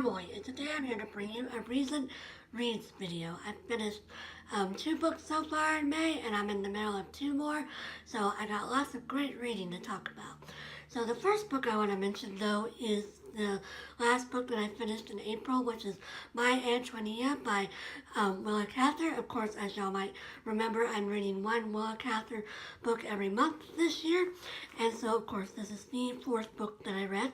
Emily, and today I'm here to bring you a recent reads video. I've finished 2 books so far in May, and I'm in the middle of 2 more, so I got lots of great reading to talk about. So the first book I want to mention, though, is the last book that I finished in April, which is My Ántonia by Willa Cather. Of course, as y'all might remember, I'm reading one Willa Cather book every month this year, and so of course this is the 4th book that I read.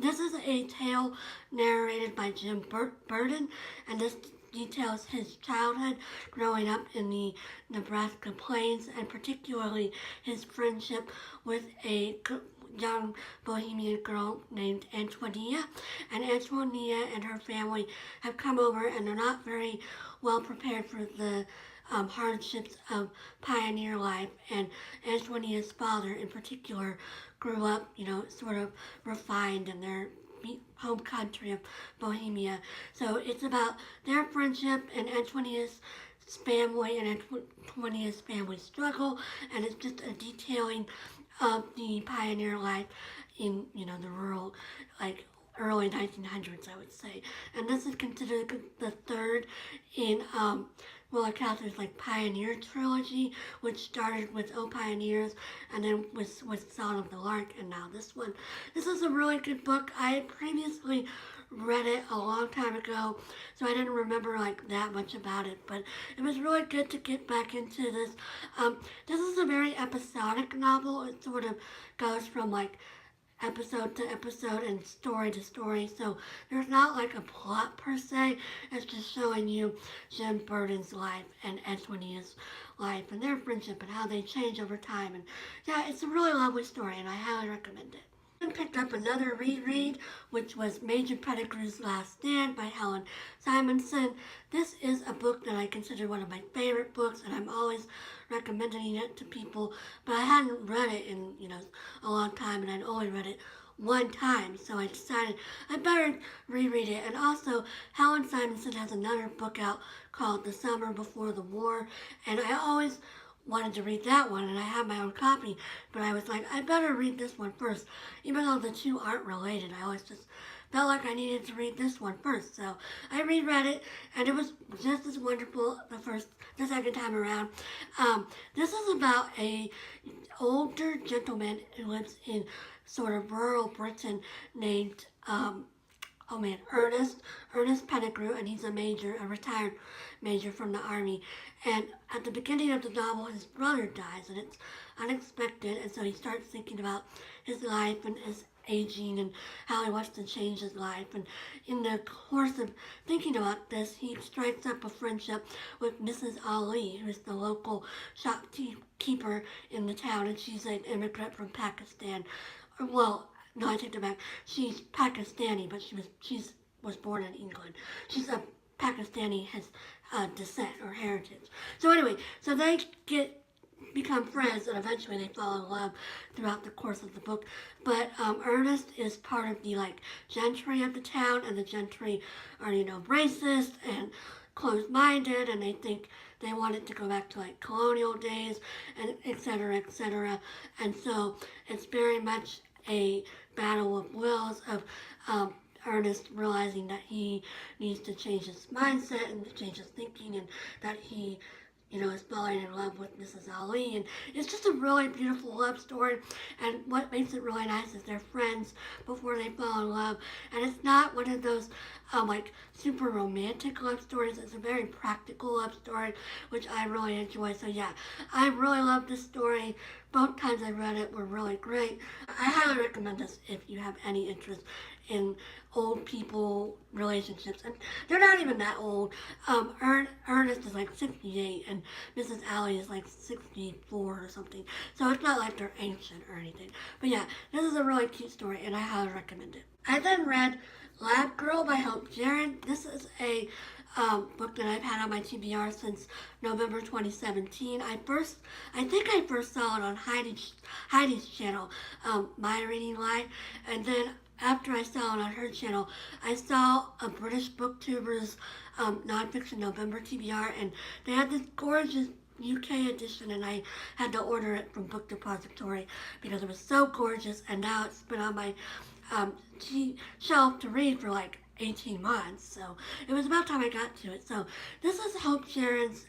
This is a tale narrated by Jim Burden, and this details his childhood growing up in the Nebraska plains, and particularly his friendship with a young bohemian girl named Ántonia. And Ántonia and her family have come over, and they're not very well prepared for the hardships of pioneer life. And Antonia's father in particular grew up, sort of refined in their home country of Bohemia. So it's about their friendship and Antonia's family and Antonia's family struggle, and it's just a detailing of the pioneer life in, the rural, early 1900s, I would say. And this is considered the 3rd in Willa Cather's Pioneer trilogy, which started with O Pioneers and then with Song of the Lark, and now this one. This is a really good book. I had previously read it a long time ago, so I didn't remember that much about it, but it was really good to get back into this. This is a very episodic novel. It sort of goes from episode to episode and story to story, so there's not a plot per se. It's just showing you Jim Burden's life and Antonia's life and their friendship and how they change over time. And yeah, it's a really lovely story, and I highly recommend it. I picked up another reread, which was Major Pettigrew's Last Stand by Helen Simonson. This is a book that I consider one of my favorite books, and I'm always recommending it to people, but I hadn't read it in, a long time, and I'd only read it one time, so I decided I better reread it. And also, Helen Simonson has another book out called The Summer Before the War, and I always wanted to read that one, and I have my own copy, but I was like, I better read this one first, even though the two aren't related. I always just felt like I needed to read this one first, so I reread it, and it was just as wonderful the second time around. This is about a older gentleman who lives in sort of rural Britain named Ernest Pettigrew, and he's a retired major from the army. And at the beginning of the novel, his brother dies, and it's unexpected, and so he starts thinking about his life and his aging and how he wants to change his life. And in the course of thinking about this, he strikes up a friendship with Mrs. Ali, who's the local shopkeeper in the town, and she's an immigrant from Pakistan. Well, no, I take that back. She's Pakistani, but she was born in England. She's a Pakistani descent or heritage. So anyway, so they become friends, and eventually they fall in love throughout the course of the book. But Ernest is part of the gentry of the town, and the gentry are racist and closed-minded, and they think they want it to go back to colonial days, and etc., etc. And so it's very much a battle of wills of Ernest realizing that he needs to change his mindset and to change his thinking, and that he is falling in love with Mrs. Ali. And it's just a really beautiful love story, and what makes it really nice is they're friends before they fall in love, and it's not one of those super romantic love stories. It's a very practical love story, which I really enjoy. So yeah, I really love this story. Both times I read it were really great. I highly recommend this if you have any interest in old people relationships, and they're not even that old. Ernest is 68, and Mrs. Ali is 64 or something, so it's not like they're ancient or anything. But yeah, this is a really cute story, and I highly recommend it. I then read Lab Girl by Jahren. This is a book that I've had on my TBR since November 2017. I think I first saw it on Heidi's channel, My Reading Life, and then after I saw it on her channel, I saw a British booktuber's nonfiction November TBR, and they had this gorgeous UK edition, and I had to order it from Book Depository because it was so gorgeous, and now it's been on my she shelved to read for like 18 months, so it was about time I got to it. So this is Hope Jaren's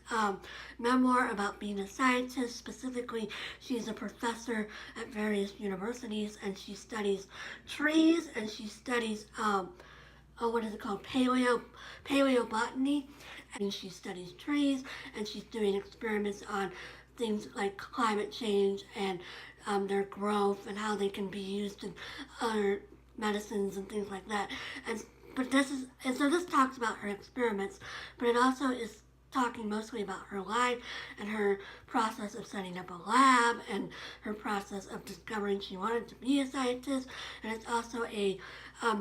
memoir about being a scientist. Specifically, she's a professor at various universities, and she studies trees, and she studies what is it called, paleobotany, and she studies trees, and she's doing experiments on things like climate change and their growth and how they can be used in other medicines and things like that. So this talks about her experiments, but it also is talking mostly about her life and her process of setting up a lab and her process of discovering she wanted to be a scientist. And it's also a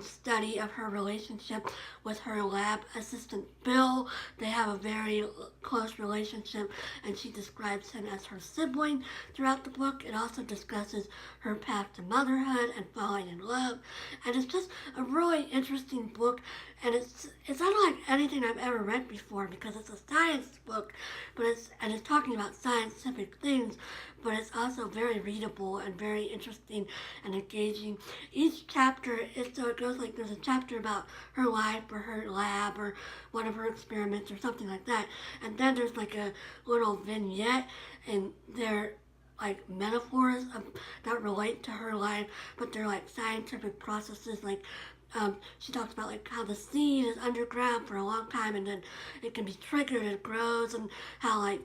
study of her relationship with her lab assistant Bill. They have a very close relationship, and she describes him as her sibling throughout the book. It also discusses her path to motherhood and falling in love, and it's just a really interesting book. And it's unlike anything I've ever read before, because it's a science book, but it's talking about scientific things, but it's also very readable and very interesting and engaging. Each chapter it goes like there's a chapter about her life or her lab or one of her experiments or something like that, and then there's like a little vignette, and they're like metaphors that relate to her life, but they're like scientific processes. Like she talks about like how the seed is underground for a long time, and then it can be triggered and it grows, and how like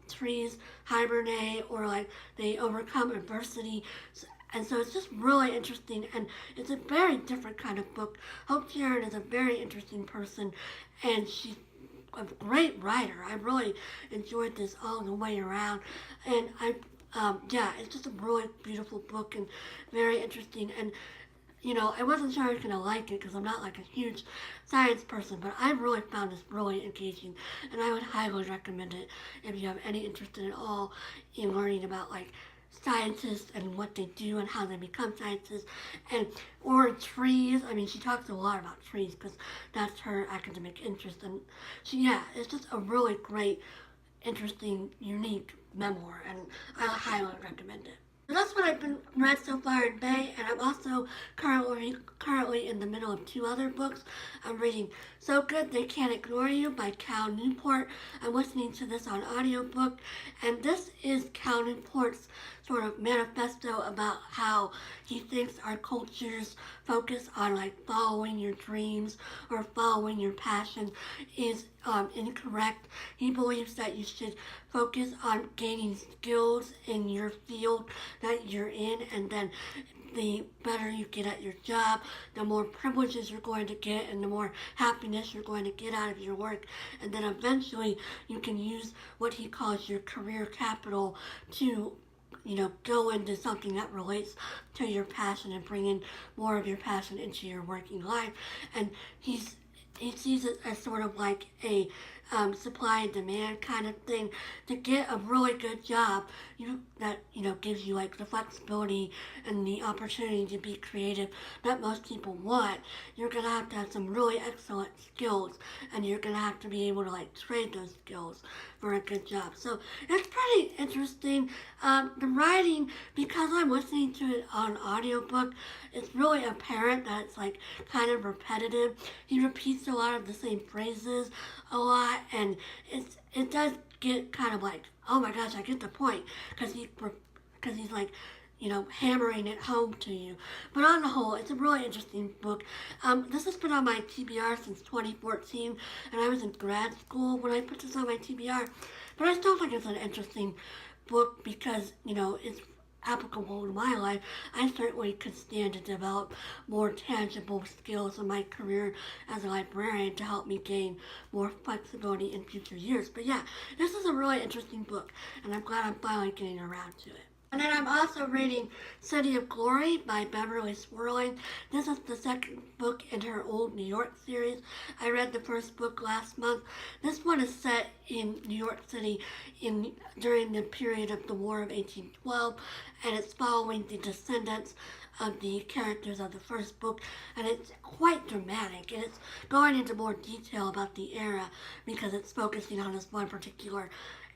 trees hibernate or like they overcome adversity. And so it's just really interesting, and it's a very different kind of book. Hope Jahren is a very interesting person, and she's a great writer. I really enjoyed this all the way around, and it's just a really beautiful book and very interesting. And I wasn't sure I was going to like it because I'm not like a huge science person, but I really found this really engaging, and I would highly recommend it if you have any interest at all in learning about like scientists and what they do and how they become scientists, or trees. I mean, she talks a lot about trees because that's her academic interest, and it's just a really great, interesting, unique memoir, and I highly recommend it. So that's what I've been read so far in May, and I'm also currently in the middle of 2 other books. I'm reading So Good They Can't Ignore You by Cal Newport. I'm listening to this on audiobook, and this is Cal Newport's sort of manifesto about how he thinks our culture's focus on like following your dreams or following your passion is incorrect. He believes that you should focus on gaining skills in your field that you're in, and then the better you get at your job, the more privileges you're going to get, and the more happiness you're going to get out of your work. And then eventually you can use what he calls your career capital to go into something that relates to your passion and bring in more of your passion into your working life. And he sees it as sort of like a supply and demand kind of thing. To get a really good job that gives you like the flexibility and the opportunity to be creative that most people want, you're gonna have to have some really excellent skills, and you're gonna have to be able to like trade those skills for a good job. So it's pretty interesting. The writing, because I'm listening to it on audiobook, it's really apparent that it's like kind of repetitive. He repeats a lot of the same phrases a lot, and it does get kind of like, oh my gosh, I get the point, because he's like hammering it home to you. But on the whole, it's a really interesting book. This has been on my TBR since 2014, and I was in grad school when I put this on my TBR. But I still think it's an interesting book because it's applicable in my life. I certainly could stand to develop more tangible skills in my career as a librarian to help me gain more flexibility in future years. But this is a really interesting book, and I'm glad I'm finally getting around to it. And then I'm also reading City of Glory by Beverly Swerling. This is the second book in her Old New York series. I read the first book last month. This one is set in New York City during the period of the War of 1812, and it's following the descendants of the characters of the first book, and it's quite dramatic, and it's going into more detail about the era because it's focusing on this one particular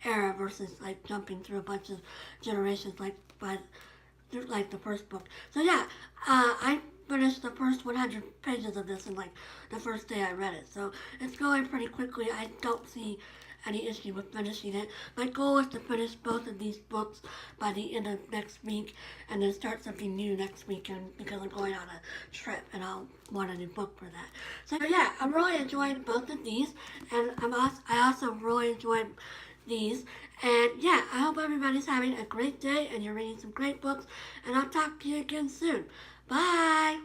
era versus like jumping through a bunch of generations like the first book. So I finished the first 100 pages of this in like the first day I read it. So it's going pretty quickly. I don't see any issue with finishing it. My goal is to finish both of these books by the end of next week and then start something new next weekend because I'm going on a trip and I'll want a new book for that. So yeah, I'm really enjoying both of these, and I also really enjoyed these. And yeah, I hope everybody's having a great day and you're reading some great books, and I'll talk to you again soon. Bye!